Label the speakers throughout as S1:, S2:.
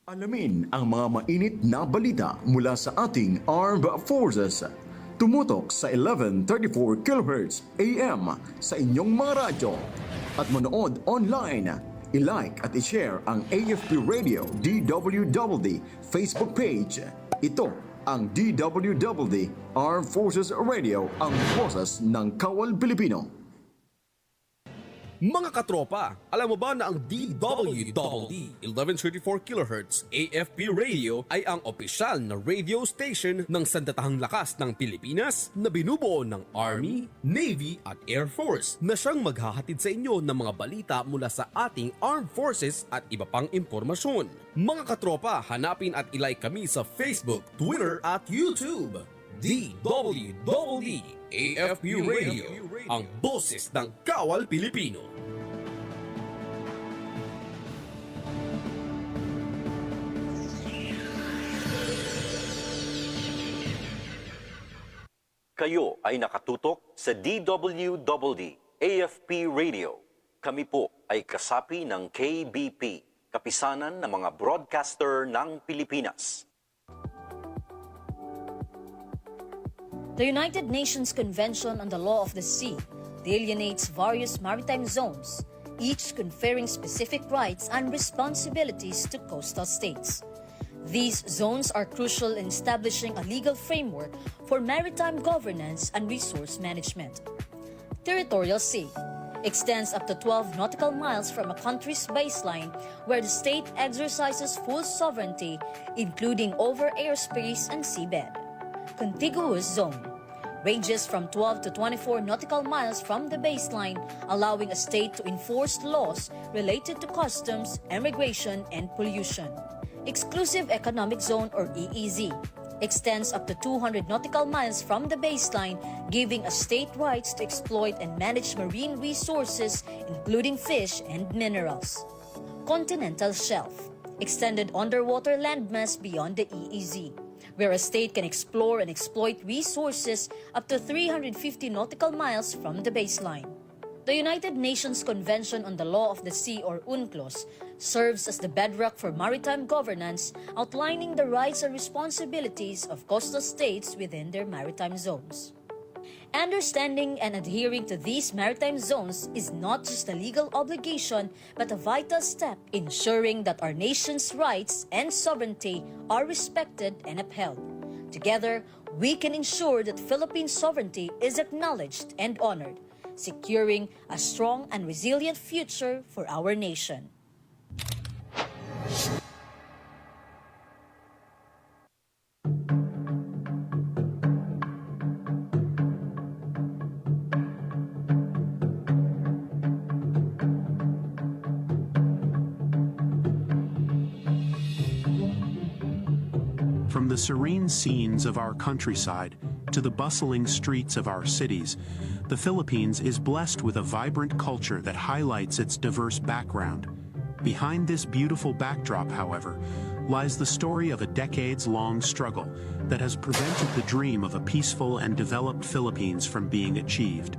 S1: Alamin ang mga mainit na balita mula sa ating Armed Forces. Tumutok sa 1134 kHz AM sa inyong mga radyo. At manood online. I-like at i-share ang AFP Radio DWDD Facebook page. Ito ang DWDD Armed Forces Radio, ang boses ng Kawal Pilipino.
S2: Mga katropa, alam mo ba na ang DWDD 1134 kHz AFP Radio ay ang opisyal na radio station ng Sandatahang Lakas ng Pilipinas na binubuo ng Army, Navy at Air Force na siyang maghahatid sa inyo ng mga balita mula sa ating Armed Forces at iba pang impormasyon. Mga katropa, hanapin at ilike kami sa Facebook, Twitter at YouTube. DWDD AFP Radio, ang boses ng Kawal Pilipino.
S3: Kayo ay nakatutok sa DWDD AFP Radio. Kami po ay kasapi ng KBP, kapisanan ng mga broadcaster ng Pilipinas.
S4: The United Nations Convention on the Law of the Sea delineates various maritime zones, each conferring specific rights and responsibilities to coastal states. These zones are crucial in establishing a legal framework for maritime governance and resource management. Territorial sea extends up to 12 nautical miles from a country's baseline where the state exercises full sovereignty, including over airspace and seabed. Contiguous zone ranges from 12 to 24 nautical miles from the baseline, allowing a state to enforce laws related to customs, immigration, and pollution. Exclusive Economic Zone or EEZ extends up to 200 nautical miles from the baseline, giving a state rights to exploit and manage marine resources, including fish and minerals. Continental Shelf extended underwater landmass beyond the EEZ, where a state can explore and exploit resources up to 350 nautical miles from the baseline. The United Nations Convention on the Law of the Sea or UNCLOS serves as the bedrock for maritime governance, outlining the rights and responsibilities of coastal states within their maritime zones. Understanding and adhering to these maritime zones is not just a legal obligation, but a vital step in ensuring that our nation's rights and sovereignty are respected and upheld. Together, we can ensure that Philippine sovereignty is acknowledged and honored, securing a strong and resilient future for our nation.
S5: From the serene scenes of our countryside to the bustling streets of our cities, the Philippines is blessed with a vibrant culture that highlights its diverse background. Behind this beautiful backdrop, however, lies the story of a decades-long struggle that has prevented the dream of a peaceful and developed Philippines from being achieved.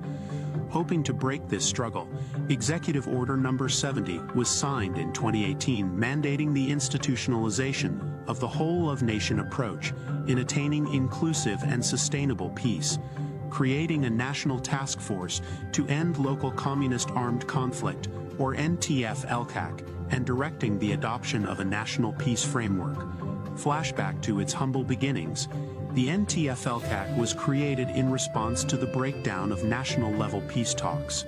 S5: Hoping to break this struggle, Executive Order No. 70 was signed in 2018, mandating the institutionalization of the whole-of-nation approach in attaining inclusive and sustainable peace, creating a national task force to end local communist armed conflict, or NTF-LCAC, and directing the adoption of a national peace framework. Flashback to its humble beginnings, the NTF-LCAC was created in response to the breakdown of national-level peace talks.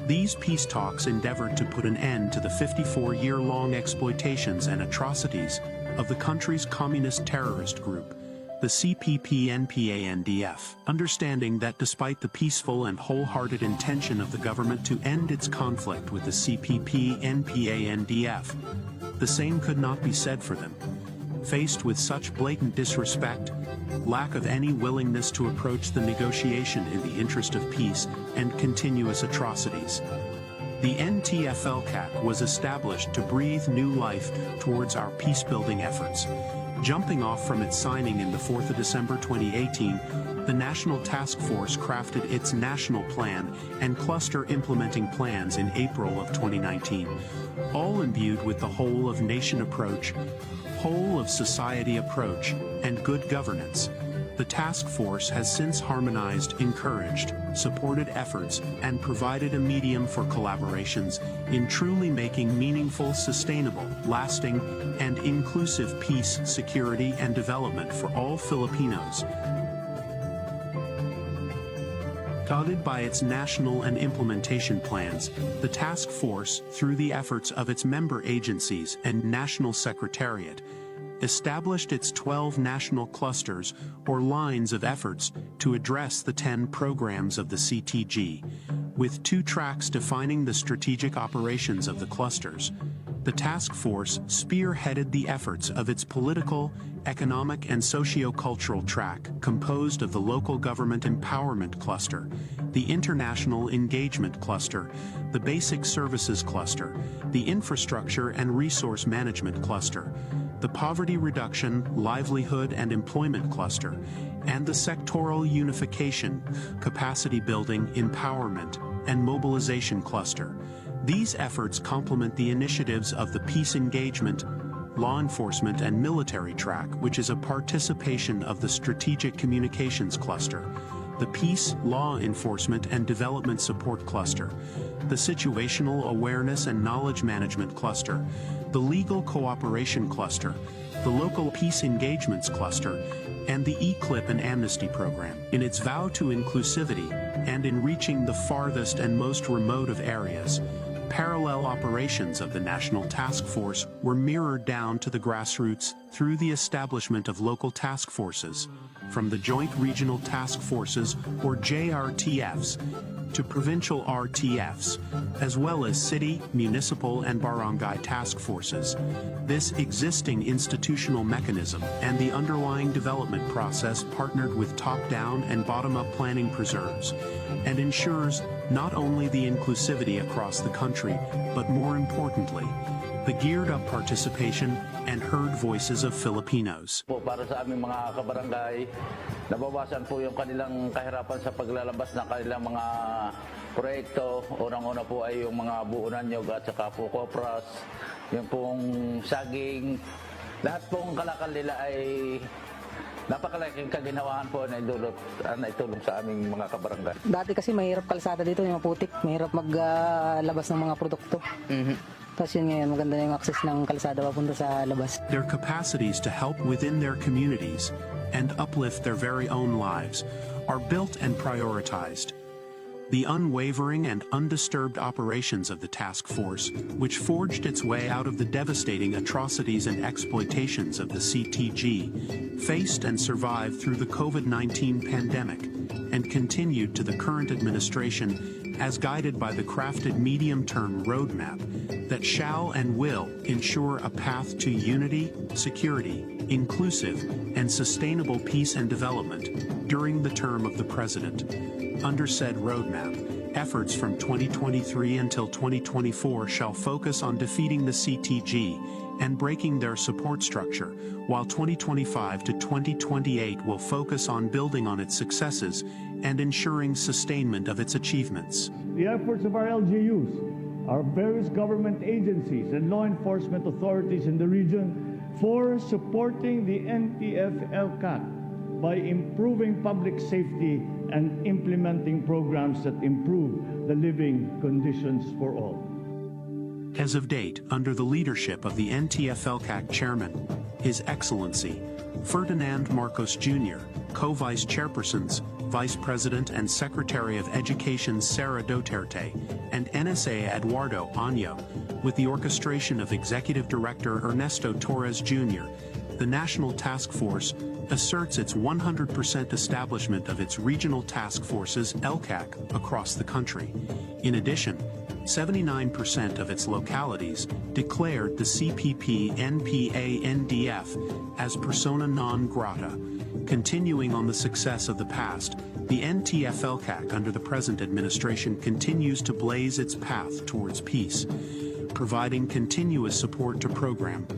S5: These peace talks endeavored to put an end to the 54-year-long exploitations and atrocities of the country's communist terrorist group, the CPP-NPA-NDF, understanding that despite the peaceful and wholehearted intention of the government to end its conflict with the CPP-NPA-NDF, the same could not be said for them. Faced with such blatant disrespect, lack of any willingness to approach the negotiation in the interest of peace, and continuous atrocities, the NTF-LCAC was established to breathe new life towards our peace-building efforts. Jumping off from its signing in the 4th of December 2018, the National Task Force crafted its national plan and cluster implementing plans in April of 2019, all imbued with the whole of nation approach, whole of society approach, and good governance. The task force has since harmonized, encouraged, supported efforts, and provided a medium for collaborations in truly making meaningful, sustainable, lasting, and inclusive peace, security, and development for all Filipinos. Guided by its national and implementation plans, the task force, through the efforts of its member agencies and National Secretariat, established its 12 national clusters or lines of efforts to address the 10 programs of the CTG, with 2 tracks defining the strategic operations of the clusters. The task force spearheaded the efforts of its political, economic, and socio-cultural track, composed of the Local Government Empowerment Cluster, the International Engagement Cluster, the Basic Services Cluster, the Infrastructure and Resource Management Cluster, the Poverty Reduction, Livelihood and Employment Cluster, and the Sectoral Unification, Capacity Building, Empowerment, and Mobilization Cluster. These efforts complement the initiatives of the Peace Engagement, Law Enforcement and Military Track, which is a participation of the Strategic Communications Cluster, the Peace, Law Enforcement and Development Support Cluster, the Situational Awareness and Knowledge Management Cluster, the Legal Cooperation Cluster, the Local Peace Engagements Cluster, and the ECLIP and Amnesty Program. In its vow to inclusivity and in reaching the farthest and most remote of areas, parallel operations of the National Task Force were mirrored down to the grassroots through the establishment of local task forces, from the Joint Regional Task Forces, or JRTFs, to provincial RTFs, as well as city, municipal, and barangay task forces. This existing institutional mechanism and the underlying development process partnered with top-down and bottom-up planning preserves and ensures not only the inclusivity across the country, but more importantly, the geared-up participation and heard voices of Filipinos.
S6: Para sa aming mga kabarangay, nabawasan po yung kanilang kahirapan sa paglalabas ng kanilang mga proyekto. Unang-una po ay yung mga buunan nyo at saka po kopras, yung pong saging. Lahat pong kalakal nila ay napakalaking kaginawahan po na itulong sa aming mga kabarangay.
S7: Dati kasi mahirap kalsada dito, yung maputik, mahirap maglabas ng mga produkto. Tapos yun ngayon, maganda na yung access ng kalsada papunta sa labas.
S5: Their capacities to help within their communities and uplift their very own lives are built and prioritized. The unwavering and undisturbed operations of the task force, which forged its way out of the devastating atrocities and exploitations of the CTG, faced and survived through the COVID-19 pandemic, and continued to the current administration as guided by the crafted medium-term roadmap that shall and will ensure a path to unity, security, inclusive, and sustainable peace and development during the term of the President. Under said roadmap, efforts from 2023 until 2024 shall focus on defeating the CTG and breaking their support structure, while 2025 to 2028 will focus on building on its successes and ensuring sustainment of its achievements.
S8: The efforts of our LGUs, our various government agencies and law enforcement authorities in the region for supporting the NTF-LCAC by improving public safety and implementing programs that improve the living conditions for all.
S5: As of date, under the leadership of the NTF-LCAC Chairman, His Excellency Ferdinand Marcos Jr., Co-Vice Chairpersons, Vice President and Secretary of Education Sara Duterte, and NSA Eduardo Año, with the orchestration of Executive Director Ernesto Torres Jr., the National Task Force asserts its 100% establishment of its regional task forces, LCAC, across the country. In addition, 79% of its localities declared the CPP-NPA-NDF as persona non grata. Continuing on the success of the past, the NTF-LCAC under the present administration continues to blaze its path towards peace, providing continuous support to program,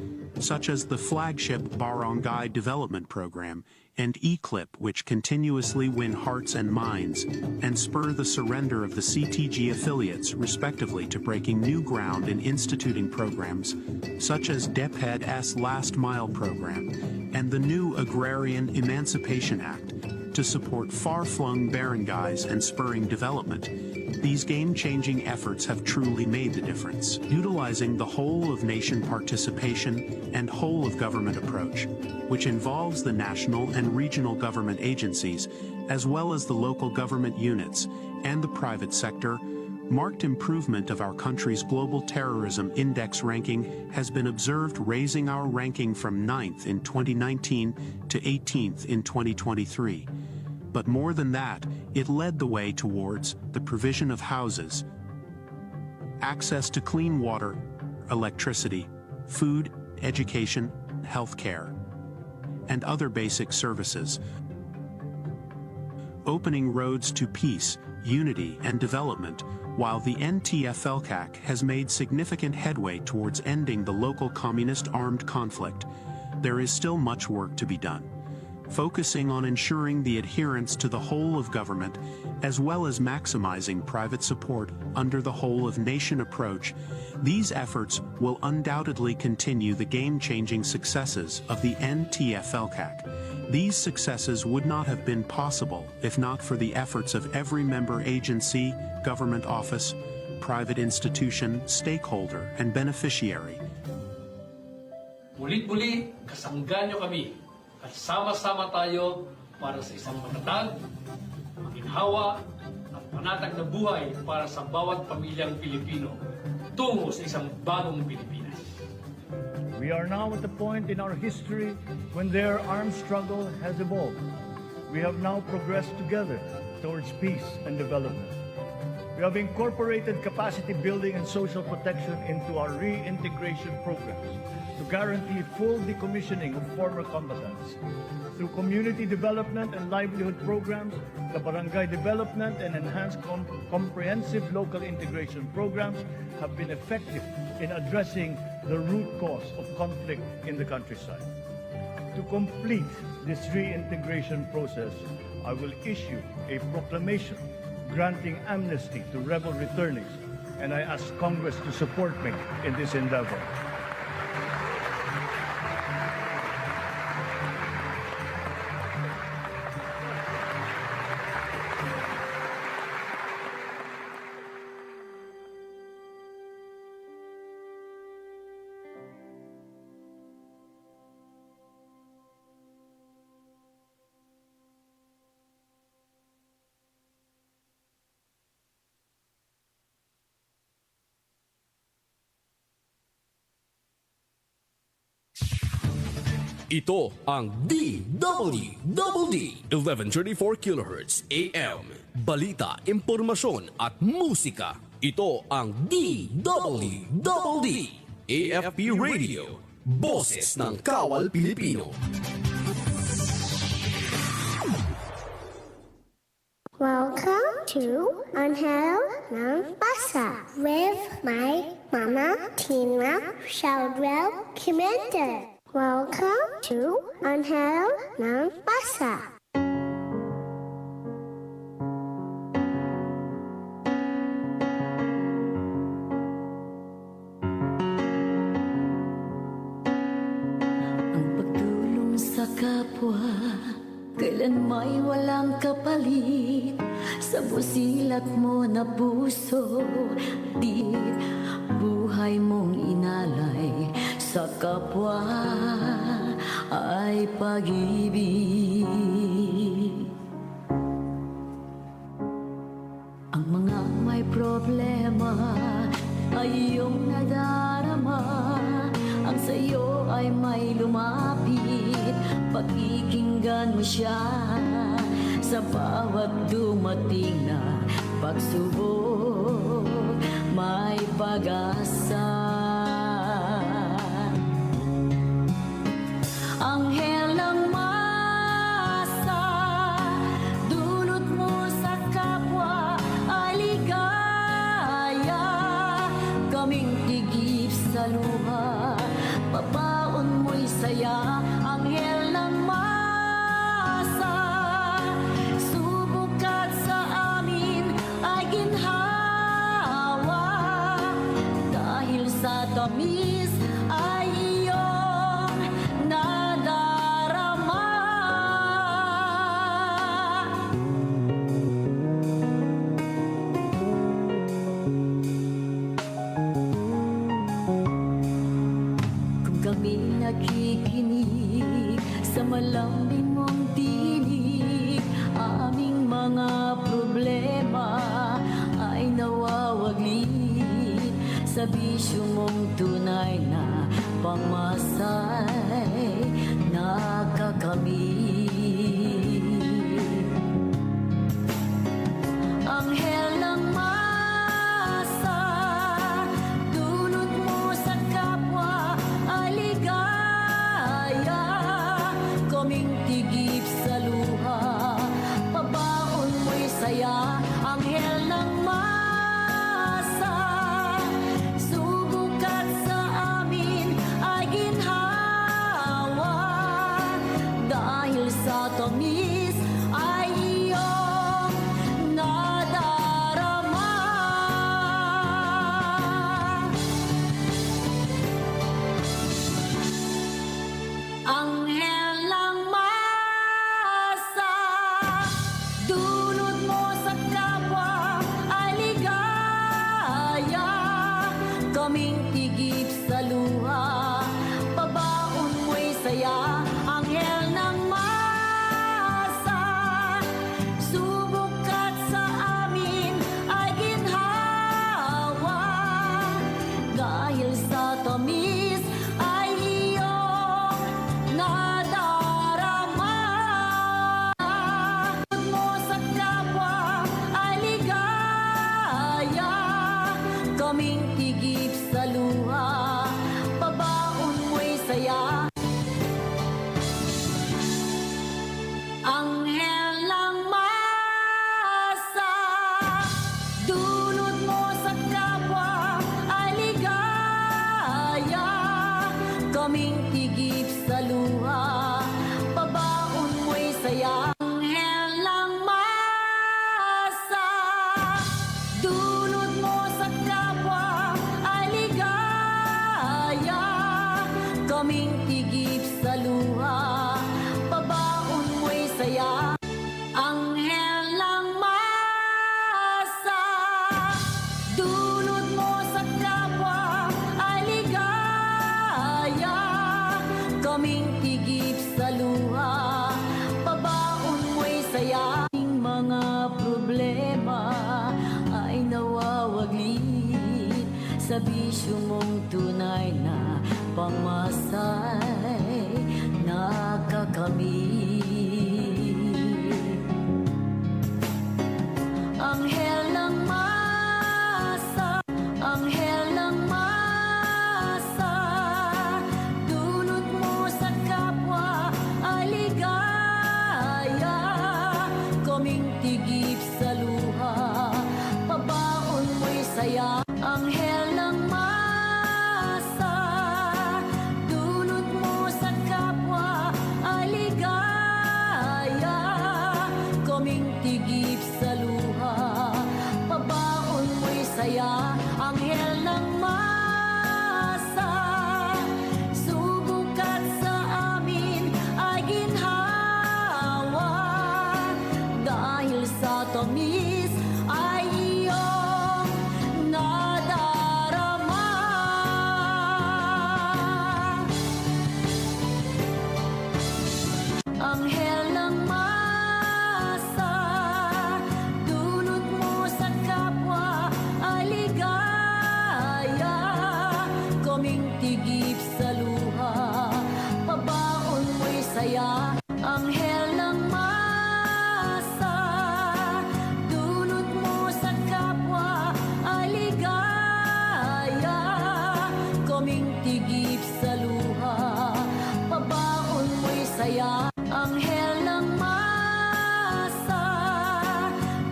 S5: such as the flagship Barangay Development Program and ECLIP, which continuously win hearts and minds and spur the surrender of the CTG affiliates respectively to breaking new ground in instituting programs such as DepEd's Last Mile Program and the new Agrarian Emancipation Act to support far-flung barangays and spurring development. These game-changing efforts have truly made the difference, utilizing the whole-of-nation participation and whole-of-government approach, which involves the national and regional government agencies, as well as the local government units and the private sector. Marked improvement of our country's Global Terrorism Index ranking has been observed, raising our ranking from 9th in 2019 to 18th in 2023. But more than that, it led the way towards the provision of houses, access to clean water, electricity, food, education, healthcare, and other basic services, opening roads to peace, unity, and development, while the NTF-ELCAC has made significant headway towards ending the local communist armed conflict. There is still much work to be done, focusing on ensuring the adherence to the whole of government, as well as maximizing private support under the whole-of-nation approach. These efforts will undoubtedly continue the game-changing successes of the NTF-ELCAC. These successes would not have been possible if not for the efforts of every member agency, government office, private institution, stakeholder, and beneficiary.
S9: Mulit-muli, kasanggan niyo kami at sama-sama tayo para sa isang matatag, maginhawa at panatag na buhay para sa bawat pamilyang Pilipino tungo sa isang bagong Pilipinas.
S8: We are now at the point in our history when their armed struggle has evolved. We have now progressed together towards peace and development. We have incorporated capacity building and social protection into our reintegration programs to guarantee full decommissioning of former combatants. Through community development and livelihood programs, the barangay development and enhanced comprehensive local integration programs have been effective in addressing the root cause of conflict in the countryside. To complete this reintegration process, I will issue a proclamation granting amnesty to rebel returnees, and I ask Congress to support me in this endeavor.
S2: Ito ang DWDD 1134 kHz AM. Balita, impormasyon at musika. Ito ang DWDD AFP Radio. Boses ng Kawal Pilipino.
S10: Welcome to Anghel ng Masa with my mama, Teena, Shotwell, Clemente. Welcome to Anghel ng Masa.
S11: Ang pagtulong sa kapwa, kailan may walang kapalit. Sa busilak mo na puso, di buhay mong inalay. Sa kapwa ay pag-ibig. Ang mga may problema ay iyong nadarama. Ang sayo ay may lumapit, pakikinggan mo siya. Sa bawat dumating na pagsubok, may pag-asa. Anghel ng Masa, dulot mo sa kapwa ay ligaya. Kaming tigip sa luha, papaon nakikinig sa malambing mong tinig. Aming mga problema ay nawawaglit sa bisyo mong tunay na pangmasay nakakamit. Anghel ng Masa, dulot mo sa kapwa ay ligaya, kaming tigip sa luha, pabaon mo'y saya. Anghel ng Masa, subukat sa amin ay ginhawa, dahil sa tamis ay iyong nadarama. Anghel ng Masa, dulot mo sa kapwa ay ligaya, kaming tigip sa luha, pabaon mo'y saya. Anghel ng Masa, subukat sa amin ay ginhawa, dahil sa tamis ay iyong nadarama. Dulot mo sa kapwa ay ligaya, kaming tigip sa luha, pabaon mo'y saya. Anghel ng Masa, dulot mo sa kapwa ay ligaya, kaming tigip sa luha, pabaon mo'y saya. Anghel ng Masa, dulot mo sa kapwa ay ligaya, kaming tigip sa luha, pabaon mo'y saya. Anghel ng Masa, dulot mo sa kapwa ay ligaya, kaming tigip sa luha, pabaon mo'y saya. Ang mga problema ay nawawaglit sa bisyo mong tunay na pangmasay nakakamit. Anghel ng Masa, Anghel ng Masa, dulot mo sa kapwa ay ligaya, kaming tigip sa luha, pabaon mo'y saya. Anghel ng Masa, dulot mo sa kapwa ay ligaya, kaming tigip sa luha, pabaon mo'y saya. Anghel ng Masa, subukat sa amin ay ginhawa, dahil sa tamis ay iyong nadarama. Anghel ng Masa, dulot mo sa kapwa ay ligaya, kaming tigip sa luha, pabaon mo'y saya. Anghel ng Masa, dulot mo sa kapwa ay ligaya, kaming tigip sa luha, pabaon mo'y saya. Anghel ng Masa,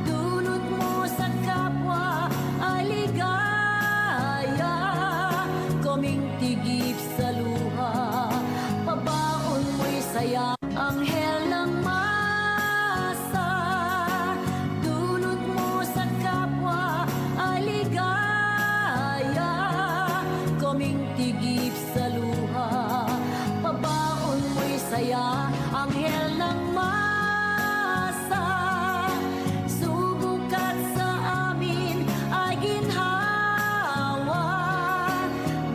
S11: dulot mo sa kapwa ay ligaya, kaming tigip sa luha, pabaon mo'y saya. Anghel ng Masa, dulot mo sa kapwa ay ligaya, kaming tigip sa luha, pabaon mo'y saya. Anghel ng Masa, subukat sa amin ay ginhawa,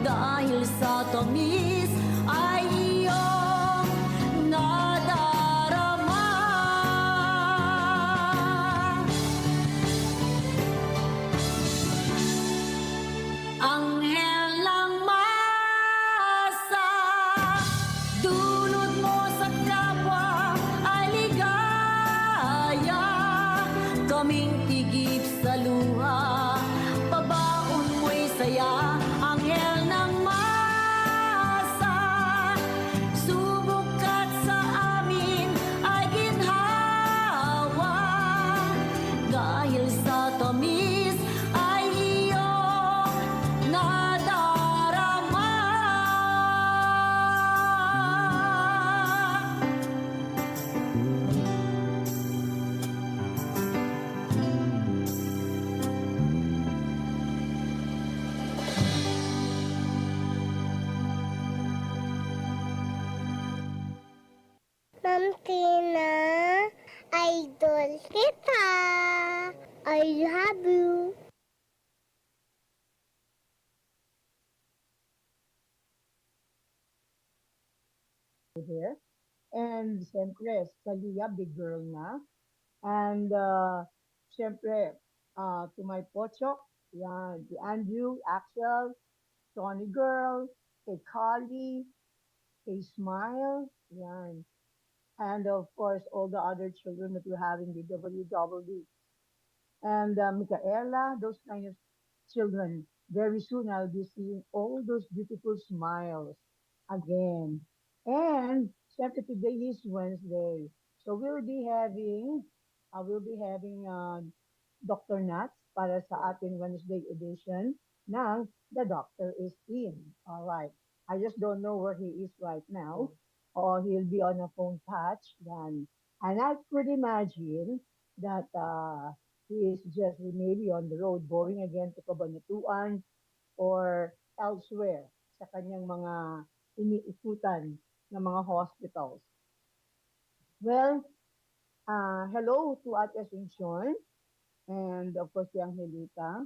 S11: dahil sa tamis ay
S10: Teena. Idol kita. I love you.
S12: Here. And siyempre, Salia, big girl na. And siyempre, to my pochok, yan, to Andrew, Axel, Tony Girl, kay Kali, kay Smile, yan. And of course, all the other children that we have in the WWD. And Michaela, those kind of children. Very soon I'll be seeing all those beautiful smiles again. And syempre today is Wednesday. So we'll be having Dr. Nats para sa ating Wednesday edition ng The Doctor is In. All right. I just don't know where he is right now. Or he'll be on a phone patch. Then. And I could imagine that he is just maybe on the road going again to Cabanatuan or elsewhere sa kanyang mga iniikutan ng mga hospitals. Well, hello to Ate Asuncion and of course kay Angelita.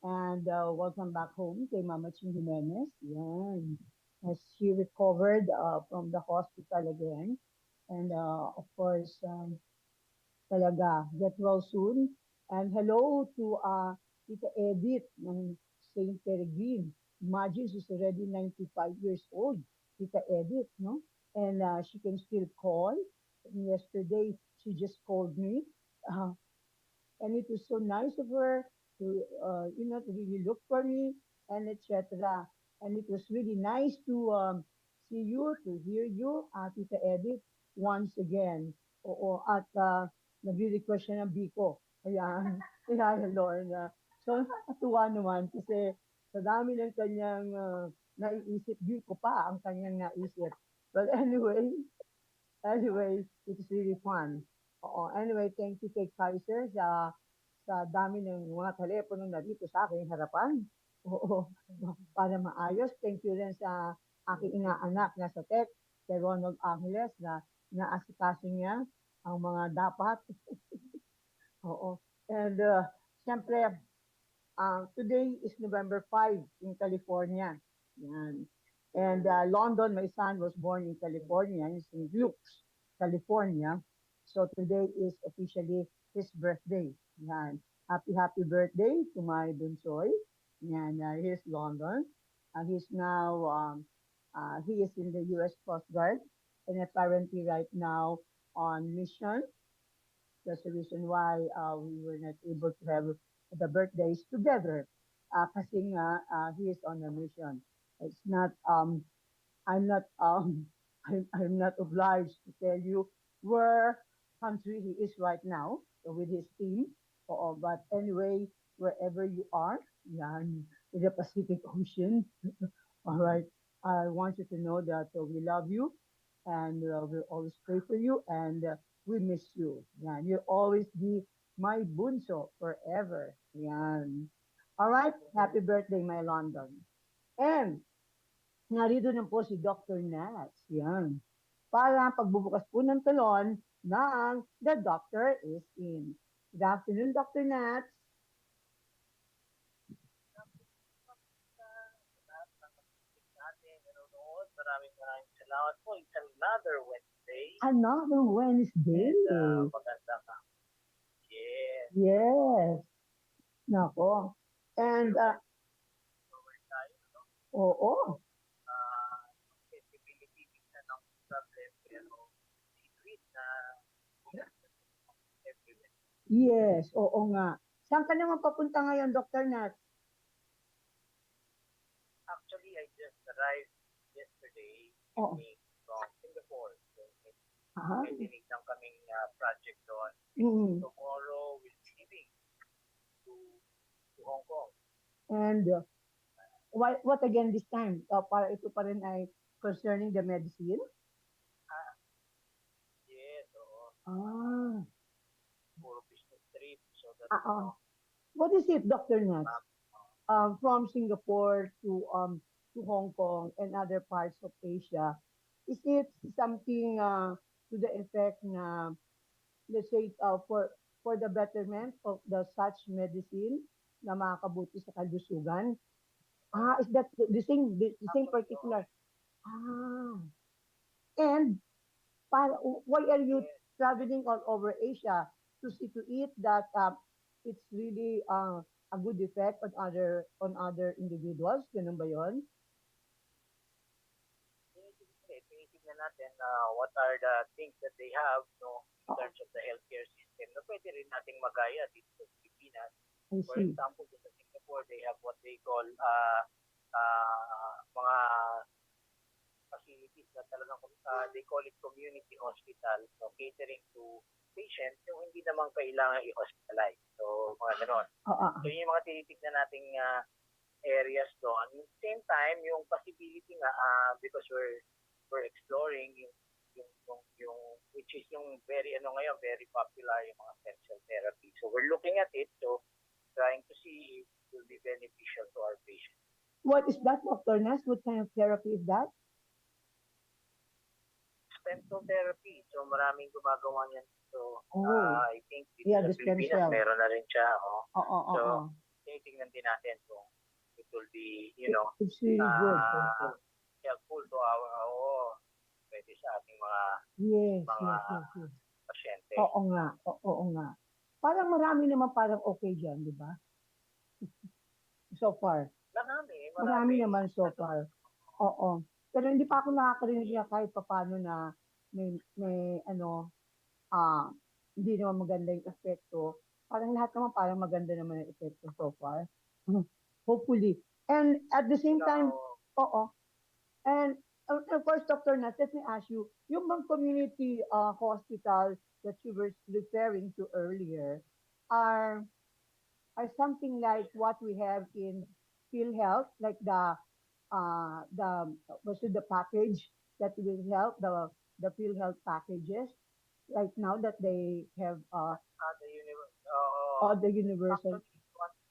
S12: And welcome back home kay Mama Ching Jimenez. Yan. As she recovered from the hospital again. And of course, talaga, get well soon. And hello to Tita Edith ng St. Peregrine. Imagine, she's already 95 years old, Tita Edith, no? And she can still call. And yesterday, she just called me. Uh, and it was so nice of her to to really look for me and etc. And it was really nice to see you, to hear you, Tita Edith, once again. Oo, at nagre-request siya ng Biko. Ayan, kaya Lorna. So, nakakatuwa naman kasi sa dami ng kanyang naiisip, Biko pa ang kanyang naisip. But anyway, it's really fun. Oo, anyway, thank you kay Kaiser sa dami ng mga telepono na dito sa aking harapan. Oo, para maayos. Thank you rin sa aking inaanak na sa tech, kay Ronald Angeles na naasikaso niya ang mga dapat. Oo. And siyempre, today is November 5 in California. Yan. And London, my son was born in California, in St. Luke's, California. So today is officially his birthday. Yan. Happy birthday to my bunsoy. Yan, here's London. He's now, he is in the U.S. Coast Guard and apparently right now on mission. That's the reason why we were not able to have the birthdays together. Kasi nga, he is on a mission. It's not, I'm not, I'm not obliged to tell you where country he is right now with his team. But anyway, wherever you are, yan, in the Pacific Ocean, all right, I want you to know that we love you and we'll always pray for you and we miss you. Yan, you'll always be my bunso forever. Yan. All right, happy birthday, my London. And narito na po si Dr. Nats. Yan. Para pagbubukas po ng talon ng The Doctor is In. Good afternoon, Dr. Nats.
S13: Maraming salamat po. It's another Wednesday.
S12: Another Wednesday.
S13: And maganda ka. Yes.
S12: Yes. Nako. And, oo.
S13: Si Pilipinas na ng problem, pero si Tweet na everywhere.
S12: Yes, oo nga. Saan ka naman papunta ngayon, Dr. Nat?
S13: Actually, I just arrived yesterday
S12: Oo.
S13: from Singapore. So,
S12: Aha.
S13: may dinig ng kaming project doon.
S12: Mm.
S13: Tomorrow, we'll be leaving to Hong Kong.
S12: And what again this time? Para ito pa rin ay concerning the medicine?
S13: Yes, oo.
S12: Ah.
S13: Puro business trip. So that,
S12: What is it, Dr. Nat? From Singapore to Hong Kong and other parts of Asia, is it something to the effect na, let's say, for the betterment of the such medicine na makakabuti sa kalusugan. Is that the same particular? Ah, and why are you traveling all over Asia to see to it that it's really a good effect on other individuals? Ganun ba yun?
S13: Tinitignan natin what are the things that they have, no, in terms of the healthcare system na pwede rin nating magaya dito sa Pilipinas.
S12: I
S13: For
S12: see.
S13: example, dito sa Singapore, they have what they call mga facilities na talagang they call it community hospital, so catering to patients yung hindi naman kailangan i-hospitalize. So, mga ganon. So, yun yung mga tinitignan nating areas doon. At the same time, yung possibility nga, because we're exploring yung which is yung very very popular yung mga stem cell therapy. So we're looking at it, so trying to see if it will be beneficial to our patients.
S12: What is that, Dr. Nas? What kind of therapy is that?
S13: Stem cell therapy. So maraming gumagawa niyan. So I think dito
S12: Yeah,
S13: sa
S12: the stem
S13: Pilipinas
S12: cell.
S13: meron na rin siya.
S12: So,
S13: tinitingnan din natin kung it will be,
S12: it's really good.
S13: helpful to pwede sa ating mga
S12: Yes.
S13: pasyente.
S12: Oo nga. Parang marami naman parang okay dyan, di ba? So far. Marami naman so far. Oo. Pero hindi pa ako nakakarinig na kahit paano na may hindi naman maganda yung epekto. Parang lahat naman parang maganda naman yung epekto so far. Hopefully. And at the same time, and of course, Dr. Nat, let me ask you, yung bang community hospital that you were referring to earlier are something like what we have in PhilHealth, like the package that will help the PhilHealth packages right now that they have the universal.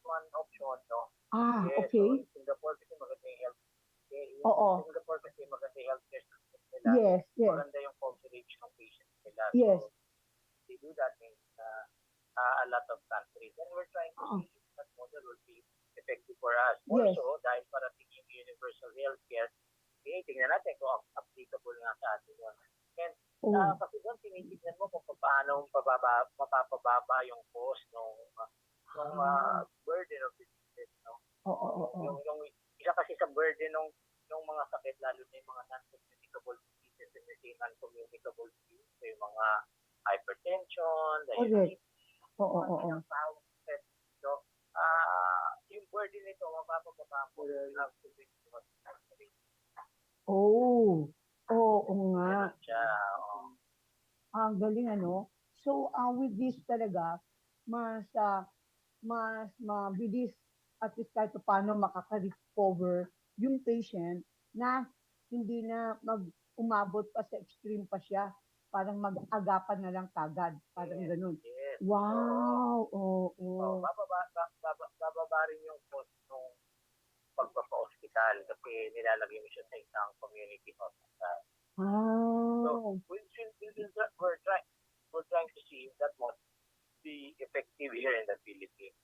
S13: One option, no?
S12: Okay.
S13: So in Singapore kasi maganda yung health. Singapore kasi maganda yung healthcare system nila.
S12: Yes.
S13: Maganda yung coverage ng patients nila.
S12: Yes.
S13: So they do that in a lot of countries. And we're trying to see if that model will be effective for us.
S12: Yes.
S13: Also, dahil parating yung universal healthcare, tinitingnan natin kung applicable nga sa atin yun. And kasi doon, tinitignan mo kung paano mapapababa yung cost ng burden of diseases. No? Yung isa kasi sa burden ng mga sakit, lalo na yung mga non-communicable diseases and the non-communicable diseases, so yung mga hypertension, diabetes, so, yung burden nito, mapapababa mo, you have to be
S12: Oo nga. Ang galing So, with this talaga, mas mabilis at least kahit paano makaka-recover yung patient na hindi na umabot pa sa extreme pa siya. Parang mag-agapan na lang kagad. Parang ganun.
S13: Yes.
S12: Wow!
S13: Bababa rin yung cost ng pagpapa-hospital kasi nilalagay mo siya sa isang community hospital. So, we're trying to see if that must be effective here in the Philippines.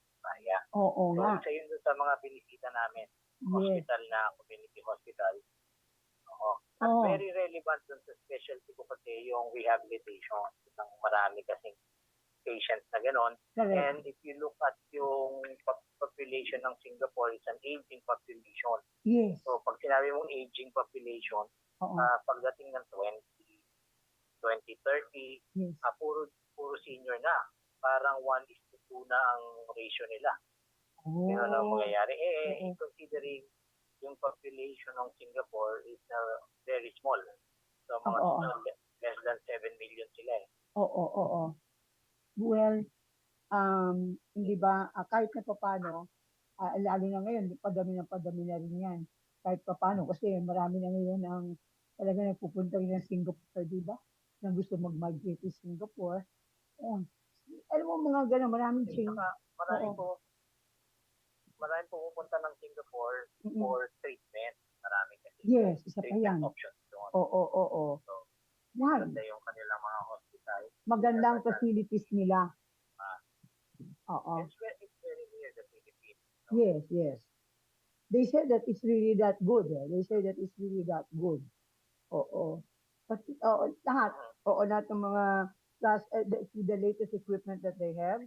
S12: Oo nga.
S13: So, isa yun sa mga binisita namin. Hospital na community hospital. At very relevant dun sa specialty ko kasi yung rehabilitation ng marami kasing patients na gano'n. And if you look at yung population ng Singapore, it's an aging population.
S12: Yes.
S13: So pag sinabi mong aging population, pagdating ng 2030, puro senior na. Parang 1:2 na ang ratio nila. Ganun ang mangyayari. Considering yung population ng Singapore is very small. So mga less than 7 million sila eh.
S12: Well, hindi ba, kahit na paano, lalo na ngayon, padami na rin yan. Kahit paano, kasi marami na ngayon ang talaga nagpupunta rin ng Singapore, di ba? Na gusto mag-migrate to Singapore. Alam mo mga gano'n, maraming change.
S13: Maraming pumupunta ng Singapore for treatment. Marami kasi.
S12: Yes, isa pa
S13: treatment
S12: yan.
S13: options doon.
S12: Oo.
S13: So,
S12: Why?
S13: maganda yung kanilang mga
S12: magandang facilities nila. Oo.
S13: It's very near the Philippines.
S12: Yes, yes. They say that it's really that good. They say that it's really that good. Oo. But, lahat. Oo, lahat ng mga the latest equipment that they have.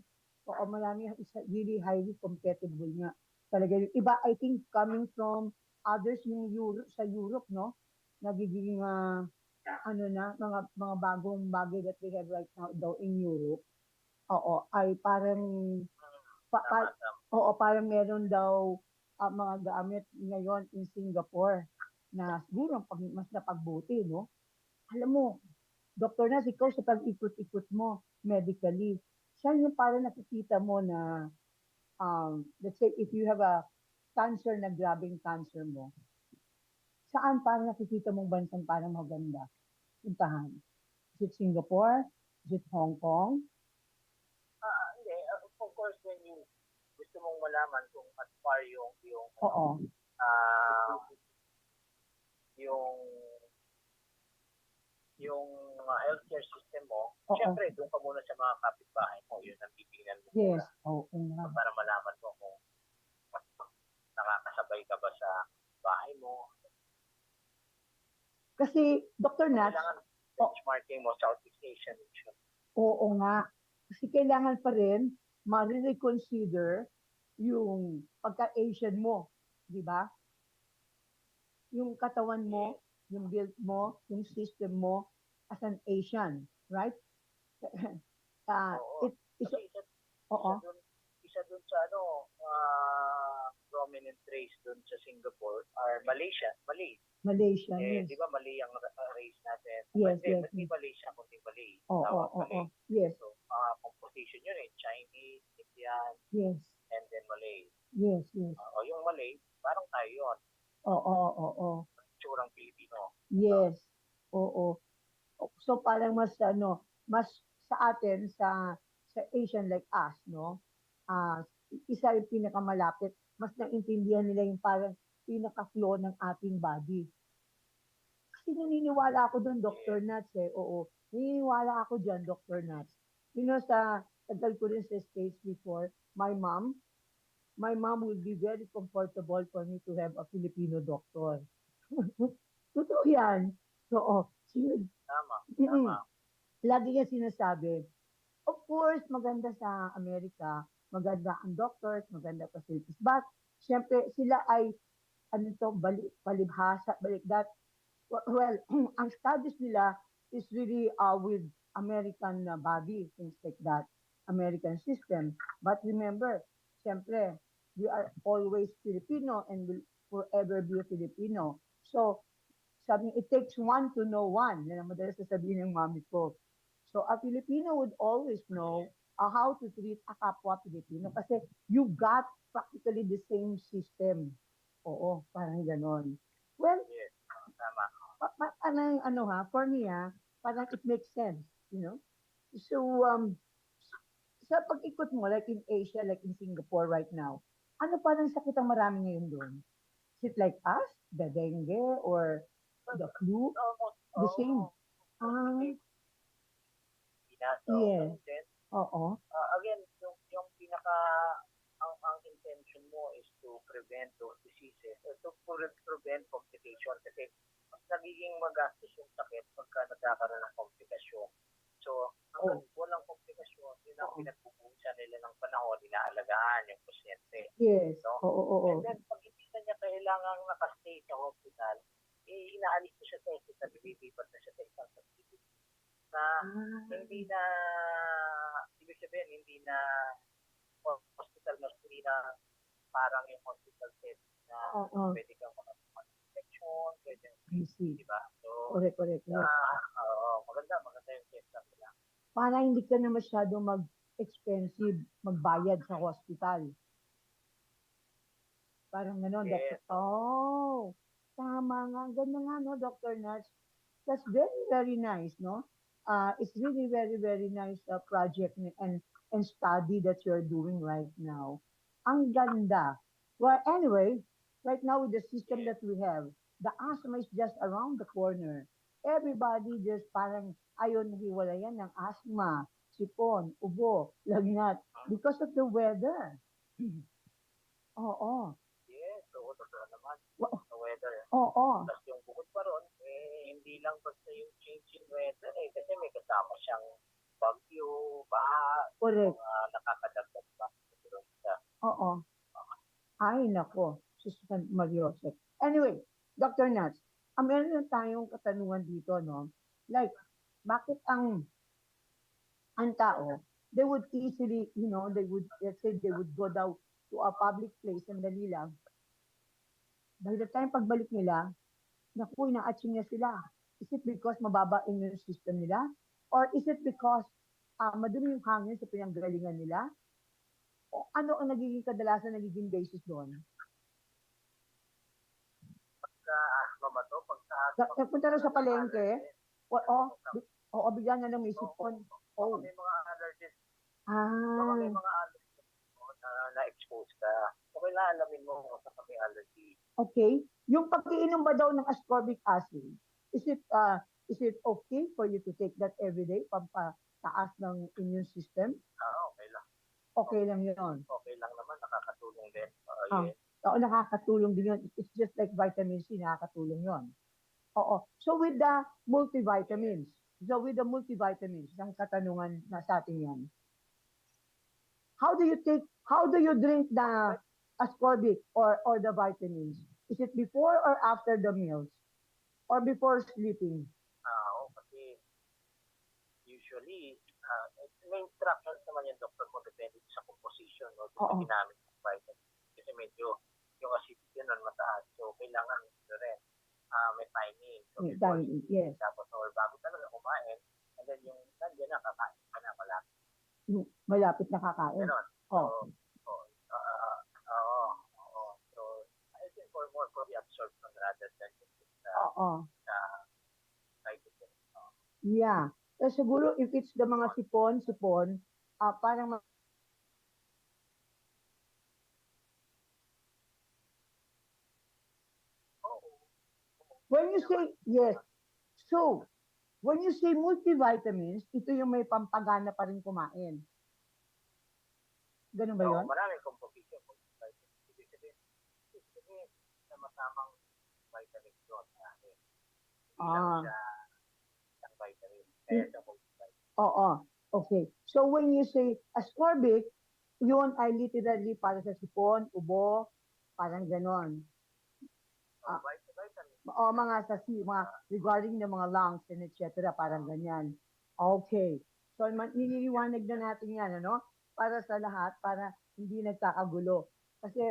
S12: Oo, marami. It's really highly compatible nga. Talaga yung iba, I think, coming from others yung sa Europe, no? Nagiging, ano na, mga bagong bagay that they have right now daw in Europe. Oo, ay parang oo, parang meron daw mga gamit ngayon in Singapore na siguro mas napagbuti, no? Alam mo, Dr. Nas, ikaw sa pag-ikot-ikot mo medically, saan yung parang nakikita mo na, let's say, if you have a cancer na grabing cancer mo, saan parang nakikita mong bansang parang maganda? Puntahan. Is it Singapore? Is it Hong Kong?
S13: Hindi. Of course, when you gusto mong malaman kung at far yung
S12: Oo.
S13: yung healthcare system mo, syempre doon ka muna sa mga kapitbahay mo, yun ang titingnan mo.
S12: Yes.
S13: Muna. Para malaman mo kung nakakasabay ka ba sa bahay mo.
S12: Kasi, Dr. Nats,
S13: kailangan benchmarking mo Southeast Asian region.
S12: Oo nga. Kasi kailangan pa rin ma-reconsider yung pagka-Asian mo, di ba? Yung katawan mo, yung build mo, yung system mo as an Asian, right?
S13: Isa dun sa prominent race dun sa Singapore are Malay.
S12: Malaysia, yes.
S13: Di ba Malay ang race natin?
S12: Yes, yes.
S13: Hindi Malaysia, kundi Malay.
S12: Oo. Yes.
S13: So, composition yun Chinese, Indian,
S12: yes,
S13: and then Malay.
S12: Yes.
S13: Yung Malay, parang tayo yun.
S12: Oo.
S13: Tsurang Pilipino.
S12: Yes. Oo. So parang mas sa atin sa Asian like us, no? Isa yung pinakamalapit, mas naintindihan nila yung parang pinaka-flow ng ating body. Kasi naniniwala ako doon, Dr. Nats, Oo. Naniniwala ako dyan, Dr. Nats. Sa tagal ko rin sa States before, my mom will be very comfortable for me to have a Filipino doctor. Totoo yan. Oo.
S13: Tama.
S12: Lagi niya sinasabi, of course, maganda sa Amerika, maganda ang doctors, maganda facilities. But, syempre, sila ay, palibhasa, that. Well, ang studies nila is really with American body, things like that, American system. But remember, syempre, we are always Filipino and will forever be a Filipino. So, sabi, it takes one to know one. Yan ang madalas sasabihin ng mami ko. So, a Filipino would always know how to treat a kapwa Filipino kasi you got practically the same system. Oo, parang ganon. Well,
S13: yes, tama.
S12: For me, parang it makes sense, So, sa pag-ikot mo, like in Asia, like in Singapore right now, ano parang sakit ang marami ngayon doon? Is it like us? The dengue or the flu? The same. Yes. Oo.
S13: Again, yung ang intention mo is to prevent those diseases or to prevent complication kasi mas nagiging magastos yung sakit pagka nagkakaroon ng komplikasyon. So, hanggang walang komplikasyon, yun ang pinagpupusan nila ng panahon, inaalagaan yung pasyente.
S12: Yes.
S13: No?
S12: Oo.
S13: And then, pag hindi na niya kailangang nakastay sa hospital, inaalis na siya sa hospital, lilipat na siya sa isang facility na hindi na, ibig sabihin, hindi na hospital na, hindi na parang yung hospital set na pwede kang infection, pwede, diba? So,
S12: correct.
S13: Maganda yung test nila.
S12: Para hindi ka na masyado mag-expensive, magbayad sa hospital. Parang gano'n,
S13: yes.
S12: Doctor. Tama nga. Ganda nga, no, Dr. Nats. That's very, very nice, no? It's really very, very nice project and study that you're doing right now. Ang ganda. Well, anyway, right now with the system that we have, the asthma is just around the corner. everybody just parang ayon hiwalayan ng asthma, sipon, ubo, lagnat because of the weather. Oo.
S13: Yes, oo, totoo naman.
S12: Wa-
S13: Sa weather.
S12: Oo.
S13: Plus yung bukod pa ron, hindi lang basta yung change in weather kasi may kasama siyang bagyo, baha,
S12: Correct.
S13: mga nakakadagdag pa. Sa
S12: Oo. Ay, nako. Susan Mariosep. Anyway, Dr. Nats, meron na tayong katanungan dito, no? Like, bakit ang tao, they would easily, they would, let's say, they would go down to a public place and dali lang. By the time pagbalik nila, naku, ina-atching na sila. Is it because mababa immune system nila? Or is it because madumi yung hangin sa pinanggalingan nila? O ano ang nagiging kadalasan, nagiging basis doon?
S13: asthma ba to? Pag sa asthma,
S12: Nagpunta rin sa palengke, oo, bigla na lang may sipon.
S13: baka may mga allergies, baka may
S12: Ah,
S13: mga allergies na na-expose ka. Okay lang, alamin mo kung saan ka may allergy.
S12: okay. Yung pag-iinom ba daw ng ascorbic acid, is it okay for you to take that every day, pampataas ng immune system?
S13: Okay lang.
S12: Okay lang yun.
S13: Okay lang naman, nakakatulong din.
S12: Ah,
S13: Yes.
S12: oo, nakakatulong din yun. It's just like vitamin C, nakakatulong yun. Oo. So with the multivitamins, ang katanungan na sa atin yan, how do you drink the ascorbic or the vitamins? Is it before or after the meals? Or before sleeping?
S13: Kasi usually, may instructions naman yung doctor mo depende sa composition o sa ginamit ng vitamin. Kasi medyo yung acidity nun mataas. So, kailangan rin may timing. So, before
S12: Yes.
S13: tapos or bago talaga kumain, and then yung nandiyan na kakain ka na malapit.
S12: Malapit na kakain.
S13: Ganon.
S12: Oh.
S13: So, I think for more for the absorption rather than just side effect.
S12: Yeah. So, siguro if it's the mga sipon, parang when you say, yes. So, when you say multivitamins, ito yung may pampagana pa rin kumain. Ganun ba yun?
S13: Maraming composition. Ibig sabihin, na masamang vitamin yun. Hindi lang siya isang vitamin. Kaya siya multivitamin.
S12: Oo. Okay. So, when you say ascorbic, yun ay literally para sa sipon, ubo, parang ganon. Mga regarding ng mga lungs and etc. Parang ganyan. Okay. So, nililiwanag na natin yan, ano? Para sa lahat, para hindi nagkakagulo. Kasi,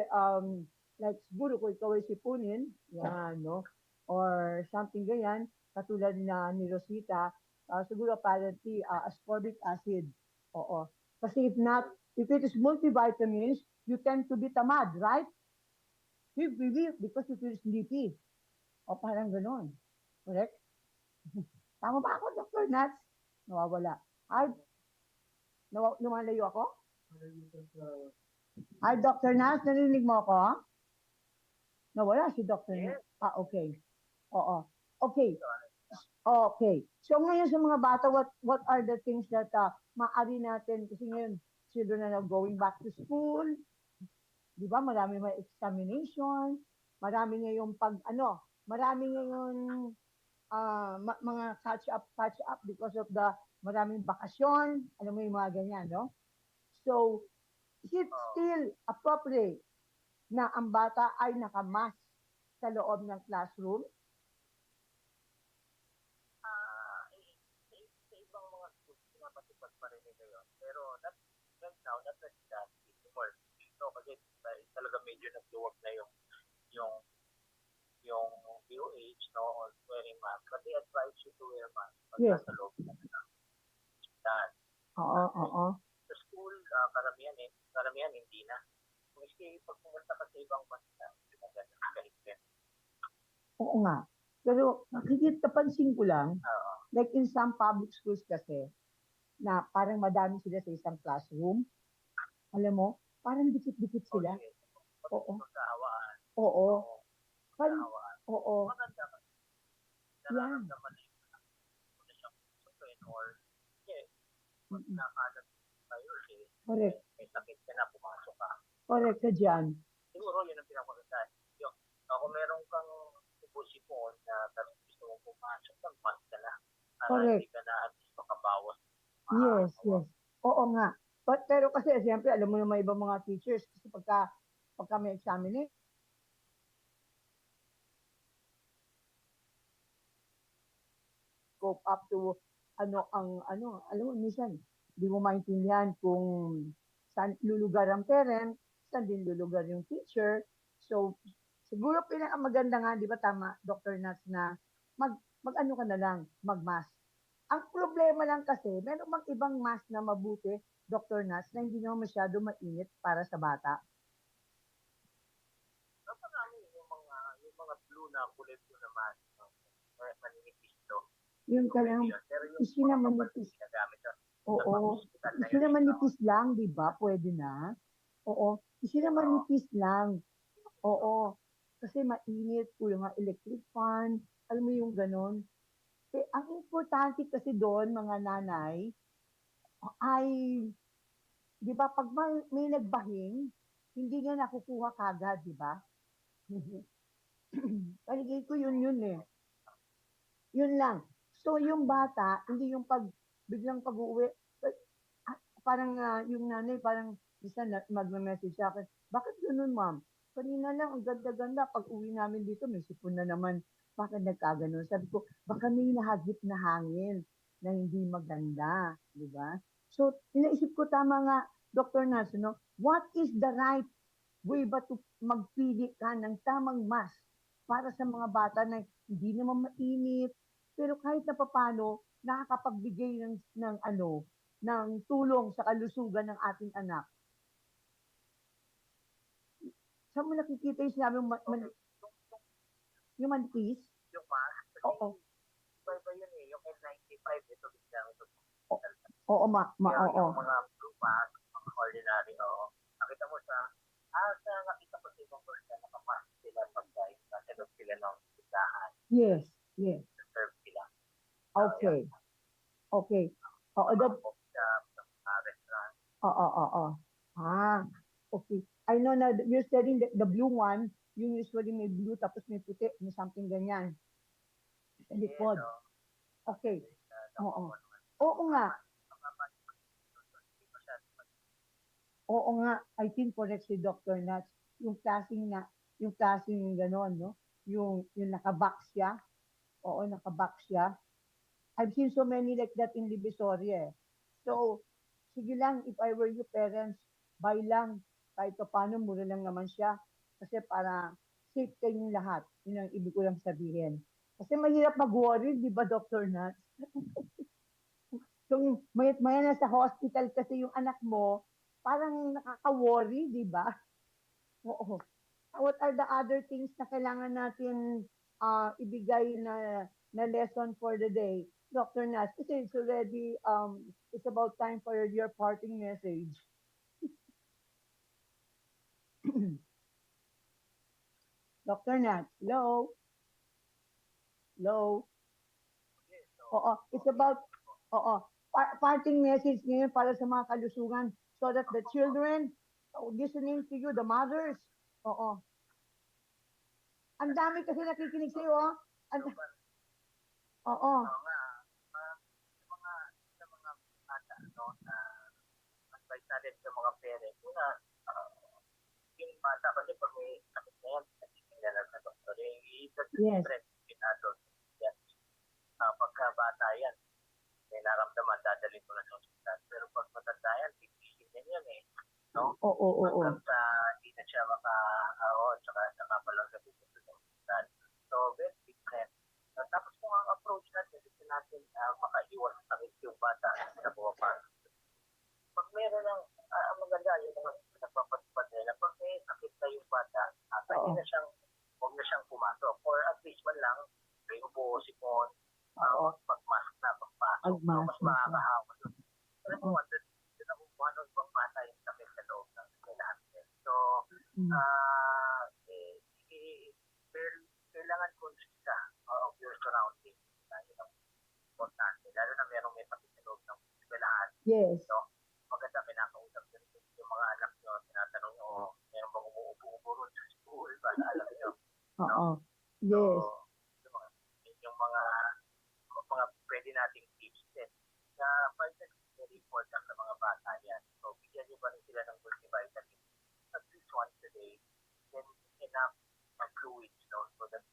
S12: like, siguro kung ikaw ay sipunin, yan, no? Or something ganyan, katulad na ni Rosita, siguro apparently ascorbic acid. Oo. Kasi if it is multivitamins, you tend to be tamad, right? Because you feel sleepy. O parang gano'n. Correct? Tama ba ako, Dr. Nats? Nawawala. Ay, lumalayo ako? Ay, Dr. Nats, narinig mo ako? Nawala si Dr. Nats. Okay. Oo. Okay. Okay. So ngayon sa mga bata, what are the things that maaari natin, kasi ngayon, children are now going back to school, di ba? Marami may examination, marami ngayong marami ngayon mga catch up because of the maraming bakasyon, alam mo yung mga ganyan, no? So, is it still appropriate na ang bata ay nakamask sa loob ng classroom?
S13: Sa ibang mga schools, pinapatupad pa rin nila yun. Pero right now, not necessarily anymore. So, kasi talaga medyo nag-work na yung DOH, no, on wearing mask. But they advise you to wear mask pag nasa loob na ng
S12: Oo.
S13: Sa school, karamihan hindi na. Kasi pag pumunta ka sa ibang bansa, maganda kahit.
S12: Oo nga. Pero napansin ko lang, like in some public schools kasi, na parang madami sila sa isang classroom. Alam mo, parang dikit-dikit sila. Oo. Oo. Oo.
S13: Maganda ka. Nararamdaman or nakalat tayo
S12: Correct.
S13: may sakit ka na, pumasok ka.
S12: Correct ka dyan.
S13: Siguro yun ang pinakamasal. Yung, kung meron kang sipon na tapos gusto mong pumasok, mag-mask ka na. Para
S12: Correct.
S13: hindi ka na at least makabawas.
S12: Yes, yes. Oo nga. Pero kasi, siyempre, alam mo naman ibang mga teachers, kasi pagka may examine, scope up to alam mo, minsan, di mo maintindihan kung saan lulugar ang parent, saan din lulugar yung teacher. So, siguro pinakamaganda nga, di ba tama, Dr. Nats, na mag-ano ka na lang, mag-mask. Ang problema lang kasi, meron bang ibang mask na mabuti, Dr. Nats, na hindi naman masyado mainit para sa bata?
S13: Marami yung mga blue na kulay blue na mask. Maninipis to.
S12: Yung kalang, isi na manipis. Oo. Isi na manipis lang, di ba? Pwede na. Oo. Isi na manipis lang. Oo. Kasi mainit, kulang nga electric fan. Alam mo yung ganon. Ang importante kasi doon, mga nanay, ay, di ba, pag may nagbahing, hindi nga nakukuha kagad, di ba? Paligay ko yun eh. Yun lang. So, yung bata, hindi yung biglang pag-uwi, parang yung nanay, parang isa mag-message sa akin, bakit ganun, ma'am? Kanina lang, ang ganda-ganda. Pag uwi namin dito, may sipon na naman. Bakit nagkaganon? Sabi ko, baka may nahagip na hangin na hindi maganda. Di ba? So, inaisip ko tama nga, Dr. Nas, what is the right way ba to magpili ka ng tamang mask para sa mga bata na hindi naman mainit, pero kahit na papano, nakakapagbigay ng tulong sa kalusugan ng ating anak. Saan mo nakikita yung sinabi yung manipis?
S13: Yung mask?
S12: Oo.
S13: Iba yun eh. Yung N95, ito biglang ito.
S12: Oo, oo.
S13: Yung mga blue mask, mga ordinary, nakita mo sa nakita ko sa ibang person, nakamask sila pagkain, nasa loob sila ng tindahan.
S12: Yes, yes.
S13: Serve sila.
S12: Okay. Okay. Oo,
S13: restaurant.
S12: Oo. Okay. I know na you're selling the blue one, yung usually may blue tapos may puti, may something ganyan. Sa likod. Okay. Oo. Oo nga. Oo nga. I think correct si Dr. Nats. Yung klaseng gano'n, no? Yung nakabox siya. Oo, nakabox siya. I've seen so many like that in Divisoria. So, sige lang, if I were you parents, buy lang. Kahit paano, mura lang naman siya. Kasi para safe kayong lahat. Yun ang ibig ko lang sabihin. Kasi mahirap mag-worry, di ba, Dr. Nats? Kung mayat-maya na sa hospital kasi yung anak mo, parang nakaka-worry, di ba? Oo. What are the other things na kailangan natin ibigay na lesson for the day? Dr. Nas, kasi it's already, it's about time for your parting message. Dr. Nas, hello? Hello? Oo, it's about, parting message ngayon para sa mga kalusugan so that the children, listening to you, the mothers, oo. Ang dami kasi nakikinig sa'yo, oh. Oo.
S13: Advice natin sa mga parents, yung bata kasi pag may sakit na yan, nakikinig na sa doktor. Yung difference between adults. Pagka bata yan, may naramdaman, dadalhin ko na sa hospital. Pero pag matanda yan, tipisin yan eh. No?
S12: Oo.
S13: Hanggang sa hindi na siya tsaka pa lang sa pupunta sa hospital. So, very different. Tapos kung ang approach natin, gusto natin makaiwas sa sakit yung bata sa pumapasok. Pag meron ng maganda yung mga nagpapatupad nila, pag may sakit na yung bata, huwag na siyang pumasok. Or at least man lang, may upo, sipon, mag-mask na pagpasok. Mas makakahawa doon. Pero kung doon ako kung ano ibang bata yung sakit sa loob ng lahat. So, kailangan conscious ka of your surroundings. importante, lalo na merong may sakit sa loob ng eskwelahan.
S12: Yes.
S13: No? Maganda, pinakausap nyo rin yung mga anak nyo, tinatanong nyo, meron bang umuupo ron sa school, para alam nyo.
S12: Oo.
S13: So,
S12: Yes.
S13: yung mga pwede nating tips din. Na vitamin is very important sa mga bata yan. So, bigyan nyo ba rin sila ng multivitamin at least once a day, then enough fluids, no? So that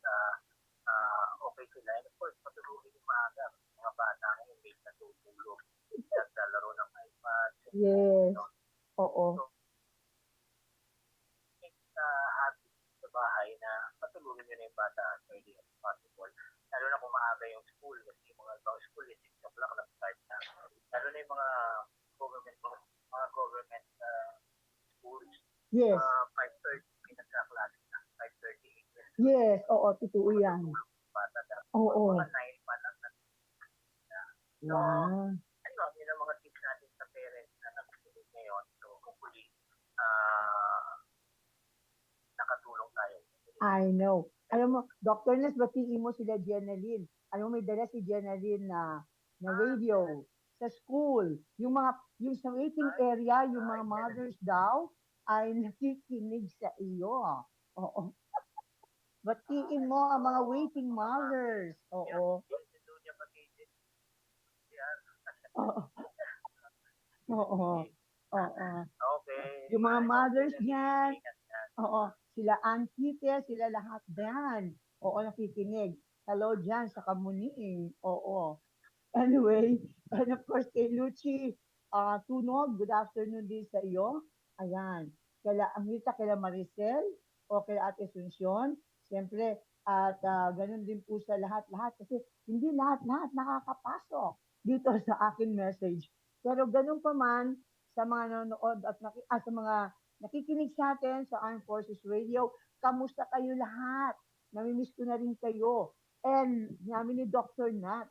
S13: okay sila. And of course, patulogin yung maaga. Mga bata ngayon, may natutulog. Naglalaro ng iPad.
S12: Yes.
S13: No?
S12: Oo.
S13: So, habit sa bahay na patulogin nyo na yung bata as early as possible. Lalo na kung maaga yung school, kasi yung mga ibang school is 6 o'clock nag-start na. Lalo na yung mga government schools.
S12: Yes.
S13: 5:30 pinagkaklase na. 5:30 English.
S12: Yes. Oo, totoo yan.
S13: Bata dapat.
S12: Oo.
S13: Mga 9 pa lang. So,
S12: Wow.
S13: yun ang mga tips natin sa parents na nakikinig ngayon. So, hopefully, nakatulong tayo.
S12: I know. Alam mo, Dr. Nes, batiin mo sila Jenaline. Alam mo, may dala si Jenaline na radio sa school. Yung sa waiting area, yung mga mothers daw, ay nakikinig sa iyo. Oo. Batiin mo ang mga waiting mothers. Oo. Oo. Oo. Oo.
S13: Okay.
S12: Yung mga mothers niyan, oo, sila Auntie, sila lahat diyan. Oo, nakikinig. Hello dyan sa Kamuning. Oo. Anyway, and of course, kay Lucy Tunog, good afternoon din sa iyo. Ayan. Amita, kay Maricel, o kay Ate Asuncion. Siyempre, at ganun din po sa lahat-lahat. Kasi hindi lahat-lahat nakakapasok dito sa akin message. Pero ganun pa man, sa mga nanonood at sa mga nakikinig sa atin sa Armed Forces Radio, kamusta kayo lahat? Namimiss ko na rin kayo. And namin ni Dr. Nat.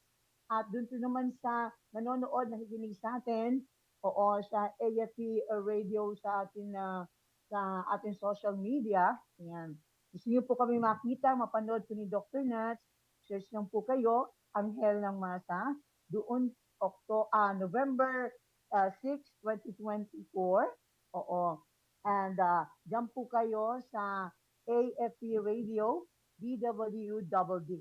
S12: At dun po naman sa nanonood, nakikinig sa atin, oo, sa AFP Radio sa ating social media. Ayan. Gusto niyo po kami makita, mapanood po ni Dr. Nat. Search lang po kayo, Anghel ng Masa. Doon, November 6, 2024. Oo. And dyan po kayo sa AFP Radio, DWDD.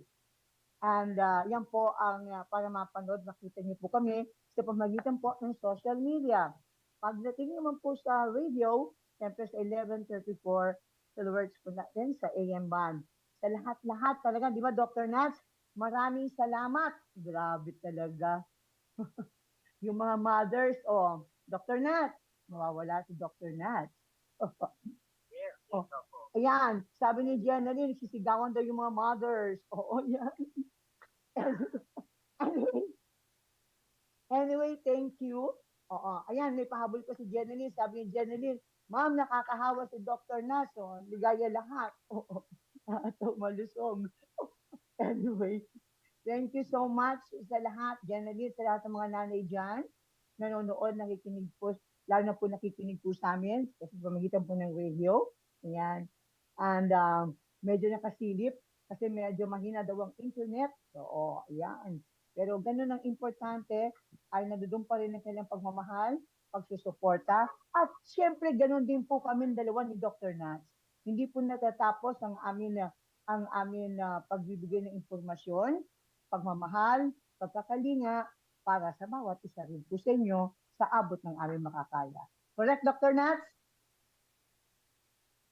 S12: And yan po ang para mapanood, makita niyo po kami sa pamagitan po ng social media. Pagdating naman po sa radio, siyempre sa 11:34, followers po natin sa AM band. Sa lahat-lahat talaga, di ba Dr. Nats? Maraming salamat. Grabe talaga. Yung mga mothers, Dr. Nat, mawawala si Dr. Nat.
S13: Yes,
S12: oh. Ayan, sabi ni Jenaline, sisigawan daw yung mga mothers. Oo, yan. anyway, thank you. Oo, ayan, may pahabol pa si Jenaline. Sabi ni Jenaline, Ma'am, nakakahawa si Dr. Nat. Ligaya lahat. Oo, malusog. Anyway, thank you so much sa lahat, Jenaline, sa lahat ng mga nanay dyan. Nanonood, nakikinig po, lalo na po nakikinig po sa amin kasi pamagitan po ng radio. Ayan. And medyo nakasilip kasi medyo mahina daw ang internet. Oo, ayan. Pero ganun ang importante ay nandoon pa rin ang kanilang pagmamahal, pagsusuporta. At syempre, ganun din po kami dalawa ni Dr. Nats. Hindi po natatapos ang amin pagbibigay ng impormasyon, pagmamahal, pagkakalinga, para sa bawat isa rin po sa inyo sa abot ng aming makakaya. Correct, Dr. Nats?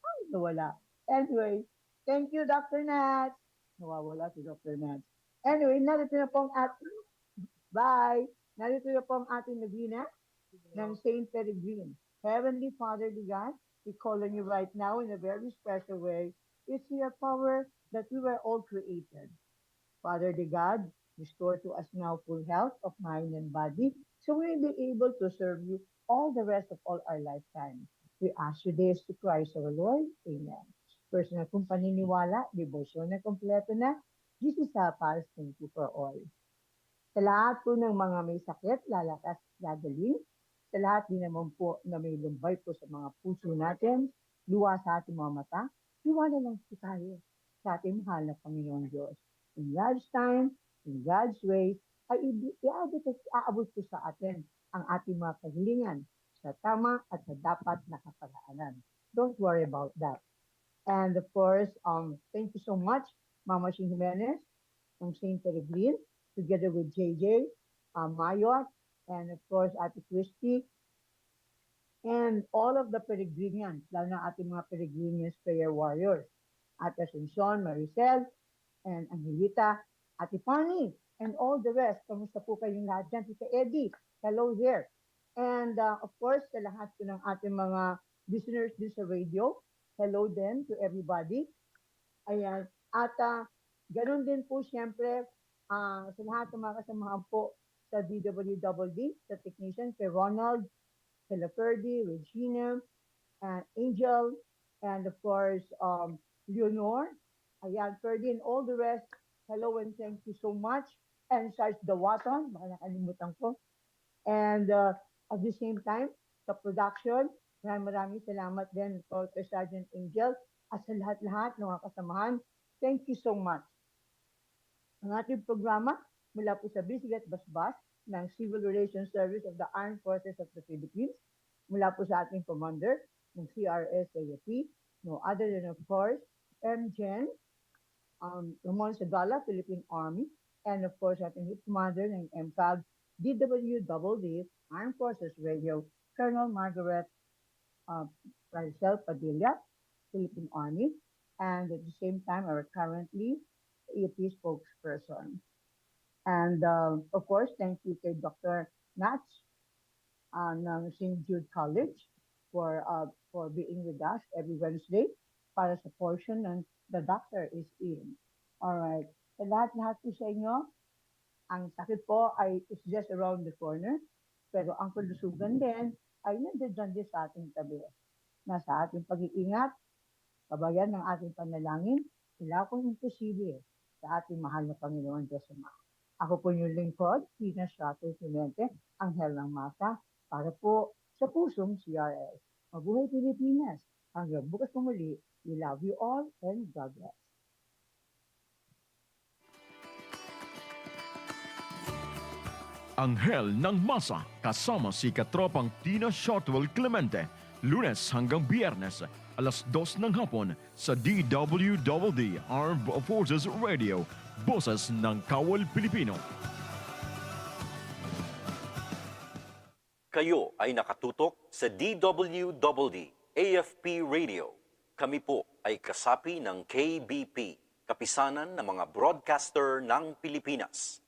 S12: Ay, nawala. Anyway, thank you, Dr. Nats. Nawawala si Dr. Nats. Anyway, narito na po ang ating, bye! Narito na po ang ating nabina ng Saint Peregrine. Heavenly Father, the God, we call on you right now in a very special way. It's your power that we were all created. Father, the God, restore to us now full health of mind and body, so we will be able to serve you all the rest of all our lifetime. We ask you this to Christ our Lord. Amen. Personal kong paniniwala, devotion na kompleto na, Jesus Sapas, thank you for all. Sa lahat po ng mga may sakit, lalakas, gagaling. Sa lahat din naman po na may lumbay po sa mga puso natin, luwa sa ating mga mata, iwala lang po tayo sa ating mahal na Panginoon Diyos. In God's time, in God's ways, ay aabot po sa atin ang ating mga kahilingan sa tama at sa dapat na kaparaanan. Don't worry about that. And of course, thank you so much, Mama Shing Jimenez from St. Peregrine, together with JJ, Mayot, and of course, Ate Christy, and all of the Peregrinians, lalo na ating mga Peregrinians prayer warriors, Ate Asuncion, Maricel, and Angelita, Ate Fanny, and all the rest. Kamusta po kayong lahat dyan? Tita Eddie, hello there. And of course, sa lahat po ng ating mga listeners din sa radio, hello din to everybody. Ayan. At ganun din po siyempre sa lahat ng mga kasamahan po sa DWDD, sa technician, kay Ronald, kay Ferdy, Regina, and Angel, and of course, Leonor, ayan, Ferdy, and all the rest. Hello and thank you so much. And Sarge Dawatan, baka nakalimutan ko. And at the same time, sa production, maraming salamat din po kay Sergeant Angel at sa lahat-lahat ng mga kasamahan. Thank you so much. Ang ating programa mula po sa Bisigat Basbas ng Civil Relations Service of the Armed Forces of the Philippines, mula po sa ating commander ng CRS-AFP, no other than of course, MGen, Ramon Sagala, Philippine Army, and of course ating hit commander ng MCAG, DWDD, Armed Forces Radio, Colonel Margaret Maricel Padilla, Philippine Army, and at the same time our currently AFP spokesperson. And of course, thank you kay Dr. Natch ng St. Jude College for being with us every Wednesday para sa portion ng The Doctor is In. Alright. Sa lahat-lahat po sa inyo, ang sakit po ay is just around the corner, pero ang kalusugan din ay nandiyan din sa ating tabi. Nasa ating pag-iingat, kabayan ng ating panalangin, wala akong imposible sa ating mahal na Panginoon Diyos Ama. Ako po yung lingkod, Teena Shotwell Clemente, Anghel ng Masa, para po sa pusong CRS. Mabuhay Pilipinas! Hanggang bukas po muli, we love you all and God bless.
S1: Anghel ng Masa kasama si katropang Teena Shotwell Clemente, Lunes hanggang Biyernes, alas 2 ng hapon sa DWDD Armed Forces Radio, Boses ng Kawal Pilipino.
S3: Kayo ay nakatutok sa DWDD AFP Radio. Kami po ay kasapi ng KBP, Kapisanan ng mga Broadcaster ng Pilipinas.